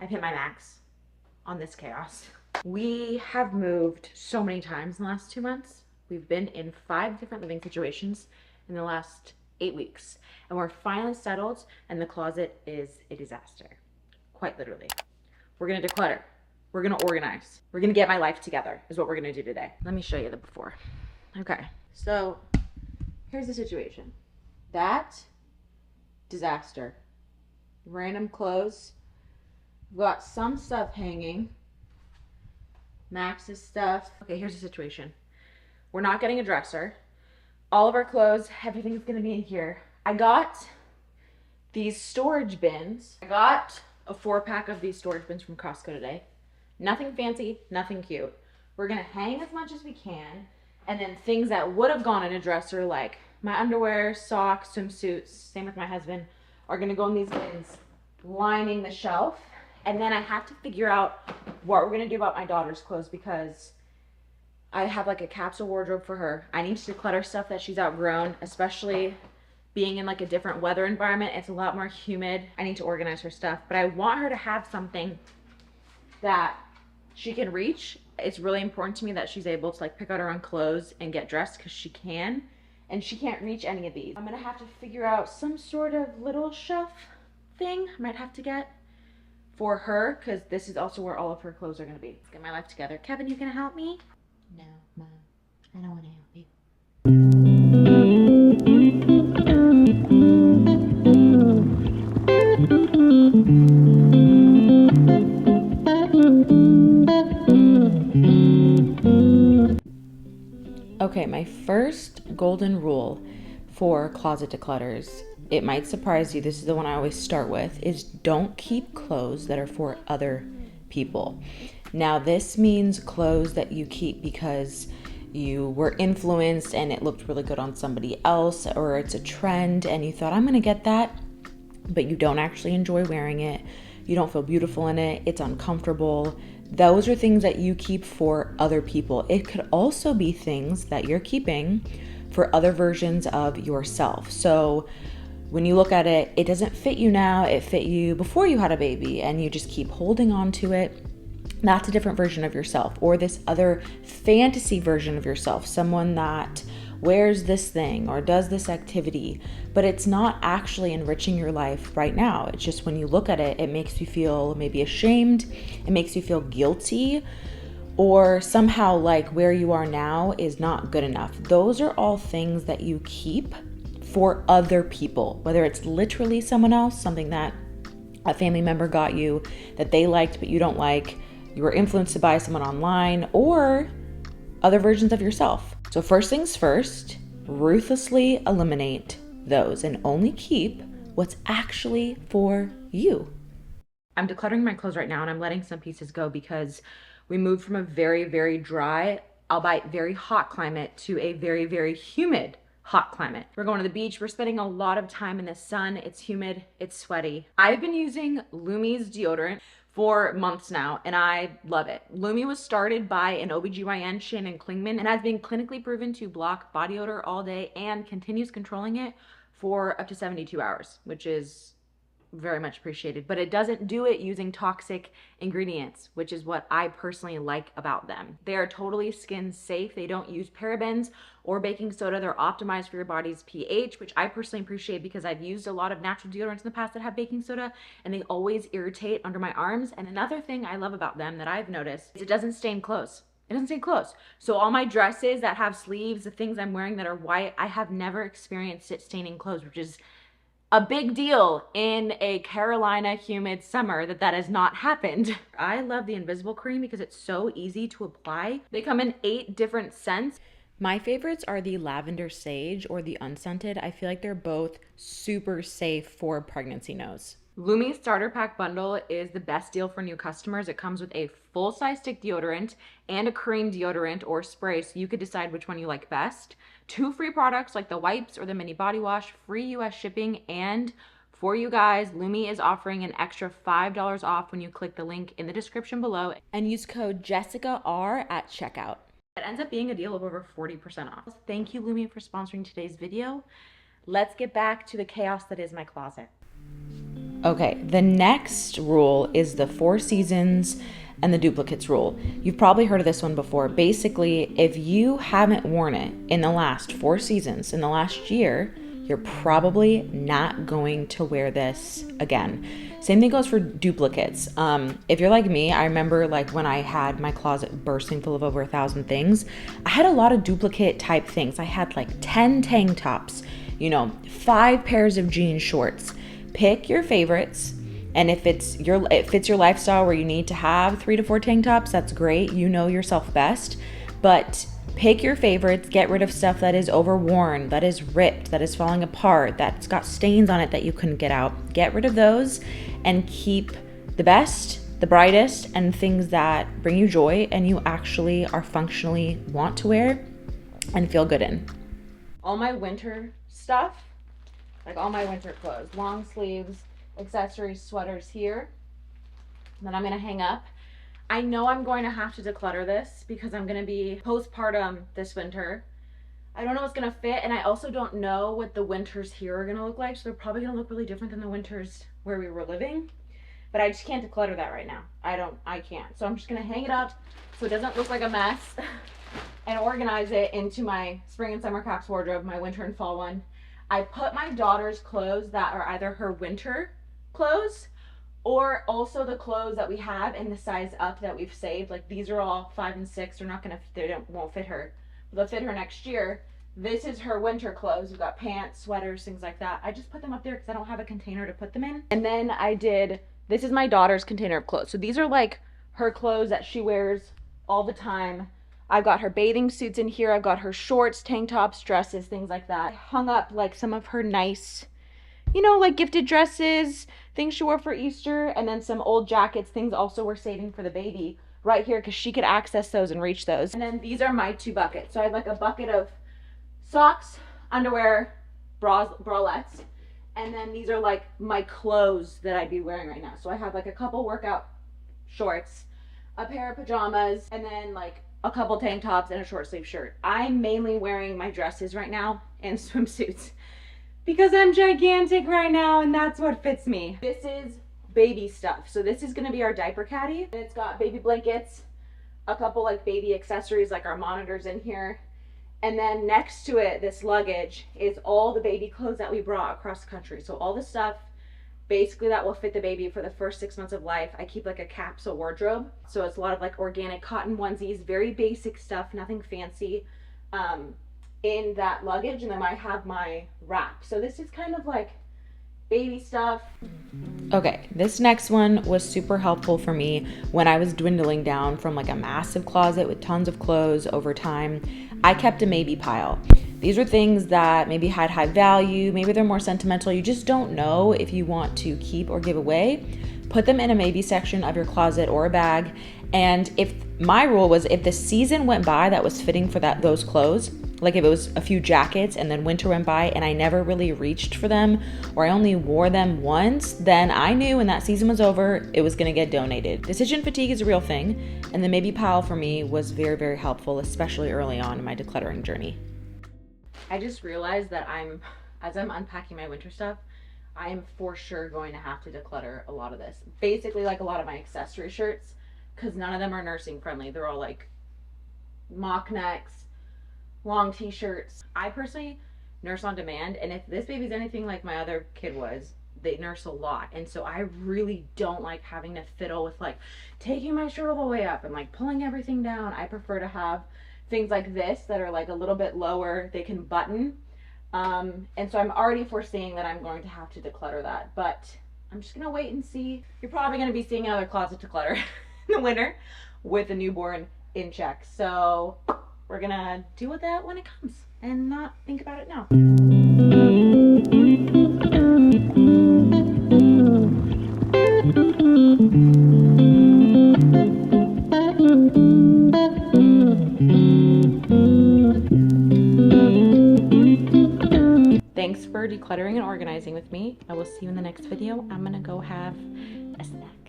I've hit my max on this chaos. We have moved so many times in the last 2 months. We've been in 5 different living situations in the last 8 weeks. And we're finally settled, and the closet is a disaster. Quite literally. We're gonna declutter. We're gonna organize. We're gonna get my life together, is what we're gonna do today. Let me show you the before. Okay, so here's the situation. That, disaster. Random clothes. We've got some stuff hanging. Max's stuff. Okay, here's the situation. We're not getting a dresser. All of our clothes, everything's gonna be in here. I got these storage bins. I got a 4-pack of these storage bins from Costco today. Nothing fancy, nothing cute. We're gonna hang as much as we can, and then things that would have gone in a dresser, like my underwear, socks, swimsuits, same with my husband, are gonna go in these bins lining the shelf. And then I have to figure out what we're gonna do about my daughter's clothes, because I have like a capsule wardrobe for her. I need to declutter stuff that she's outgrown, especially being in like a different weather environment. It's a lot more humid. I need to organize her stuff, but I want her to have something that she can reach. It's really important to me that she's able to like pick out her own clothes and get dressed, because she can, and she can't reach any of these. I'm gonna have to figure out some sort of little shelf thing I might have to get for her, because this is also where all of her clothes are gonna be. Let's get my life together. Kevin, you gonna help me? No, Mom, I don't wanna help you. Okay, my first golden rule for closet declutters, it might surprise you, this is the one I always start with, is don't keep clothes that are for other people. Now, this means clothes that you keep because you were influenced and it looked really good on somebody else, or it's a trend and you thought, I'm gonna get that, but you don't actually enjoy wearing it. You don't feel beautiful in it. It's uncomfortable. Those are things that you keep for other people. It could also be things that you're keeping for other versions of yourself. So when you look at it, it doesn't fit you now, it fit you before you had a baby, and you just keep holding on to it. That's a different version of yourself, or this other fantasy version of yourself, someone that wears this thing or does this activity, but it's not actually enriching your life right now. It's just when you look at it, it makes you feel maybe ashamed, it makes you feel guilty, or somehow like where you are now is not good enough. Those are all things that you keep for other people, whether it's literally someone else, something that a family member got you that they liked but you don't like, you were influenced by someone online, or other versions of yourself. So first things first, ruthlessly eliminate those and only keep what's actually for you. I'm decluttering my clothes right now, and I'm letting some pieces go because we moved from a very, very dry, albeit very hot climate to a very, very humid hot climate. We're going to the beach. We're spending a lot of time in the sun. It's humid. It's sweaty. I've been using Lumi's deodorant for months now, and I love it. Lumi was started by an OBGYN, Shannon Klingman, and has been clinically proven to block body odor all day and continues controlling it for up to 72 hours, which is very much appreciated, but it doesn't do it using toxic ingredients, which is what I personally like about them. They are totally skin safe. They don't use parabens or baking soda. They're optimized for your body's pH, which I personally appreciate because I've used a lot of natural deodorants in the past that have baking soda and they always irritate under my arms. And another thing I love about them that I've noticed is it doesn't stain clothes. It doesn't stay close. So all my dresses that have sleeves, the things I'm wearing that are white, I have never experienced it staining clothes, which is a big deal in a Carolina humid summer that has not happened. I love the Invisible Cream because it's so easy to apply. They come in 8 different scents. My favorites are the lavender sage or the unscented. I feel like they're both super safe for pregnancy nose. Lumi's starter pack bundle is the best deal for new customers. It comes with a full-size stick deodorant and a cream deodorant or spray, so you could decide which one you like best. 2 free products like the wipes or the mini body wash, free US shipping, and for you guys, Lumi is offering an extra $5 off when you click the link in the description below and use code JessicaR at checkout. It ends up being a deal of over 40% off. Thank you, Lumi, for sponsoring today's video. Let's get back to the chaos that is my closet. Okay, the next rule is the 4 seasons and the duplicates rule. You've probably heard of this one before. Basically, if you haven't worn it in the last 4 seasons, in the last year, you're probably not going to wear this again. Same thing goes for duplicates. If you're like me, I remember like when I had my closet bursting full of over 1,000 things, I had a lot of duplicate type things. I had like 10 tank tops, 5 pairs of jean shorts. Pick your favorites. And if it fits your lifestyle where you need to have 3 to 4 tank tops, that's great. You know yourself best. But pick your favorites, get rid of stuff that is overworn, that is ripped, that is falling apart, that's got stains on it that you couldn't get out. Get rid of those and keep the best, the brightest, and things that bring you joy and you actually are functionally want to wear and feel good in. All my winter stuff, like all my winter clothes, long sleeves, accessories, sweaters here, that I'm gonna hang up. I know I'm going to have to declutter this because I'm gonna be postpartum this winter. I don't know what's gonna fit, and I also don't know what the winters here are gonna look like, so they're probably gonna look really different than the winters where we were living. But I just can't declutter that right now. I can't. So I'm just gonna hang it up so it doesn't look like a mess and organize it into my spring and summer caps wardrobe, my winter and fall one. I put my daughter's clothes that are either her winter clothes or also the clothes that we have in the size up that we've saved. Like these are all 5 and 6. Won't fit her. They'll fit her next year. This is her winter clothes. We've got pants, sweaters, things like that. I just put them up there because I don't have a container to put them in. And then this is my daughter's container of clothes. So these are like her clothes that she wears all the time. I've got her bathing suits in here. I've got her shorts, tank tops, dresses, things like that. I hung up like some of her nice, like gifted dresses, things she wore for Easter, and then some old jackets, things also we're saving for the baby right here because she could access those and reach those. And then these are my 2 buckets. So I have like a bucket of socks, underwear, bralettes, and then these are like my clothes that I'd be wearing right now. So I have like a couple workout shorts, a pair of pajamas, and then like a couple tank tops and a short sleeve shirt. I'm mainly wearing my dresses right now and swimsuits because I'm gigantic right now and that's what fits me. This is baby stuff. So this is gonna be our diaper caddy. And it's got baby blankets, a couple like baby accessories like our monitors in here. And then next to it, this luggage is all the baby clothes that we brought across the country. So all the stuff basically that will fit the baby for the first 6 months of life. I keep like a capsule wardrobe. So it's a lot of like organic cotton onesies, very basic stuff, nothing fancy in that luggage. And then I have my wrap. So this is kind of like baby stuff. Okay, this next one was super helpful for me when I was dwindling down from like a massive closet with tons of clothes over time. I kept a maybe pile. These are things that maybe had high value, maybe they're more sentimental. You just don't know if you want to keep or give away. Put them in a maybe section of your closet or a bag. And if my rule was if the season went by that was fitting for those clothes, like if it was a few jackets and then winter went by and I never really reached for them or I only wore them once, then I knew when that season was over, it was gonna get donated. Decision fatigue is a real thing, and the maybe pile for me was very, very helpful, especially early on in my decluttering journey. I just realized that as I'm unpacking my winter stuff, I am for sure going to have to declutter a lot of this. Basically like a lot of my accessory shirts, because none of them are nursing friendly. They're all like mock necks, long t-shirts. I personally nurse on demand, and if this baby's anything like my other kid was, they nurse a lot. And so I really don't like having to fiddle with like taking my shirt all the way up and like pulling everything down. I prefer to have things like this that are like a little bit lower, they can button. And so I'm already foreseeing that I'm going to have to declutter that, but I'm just gonna wait and see. You're probably gonna be seeing another closet declutter in the winter with a newborn in check. So we're gonna deal with that when it comes and not think about it now. Thanks for decluttering and organizing with me. I will see you in the next video. I'm gonna go have a snack.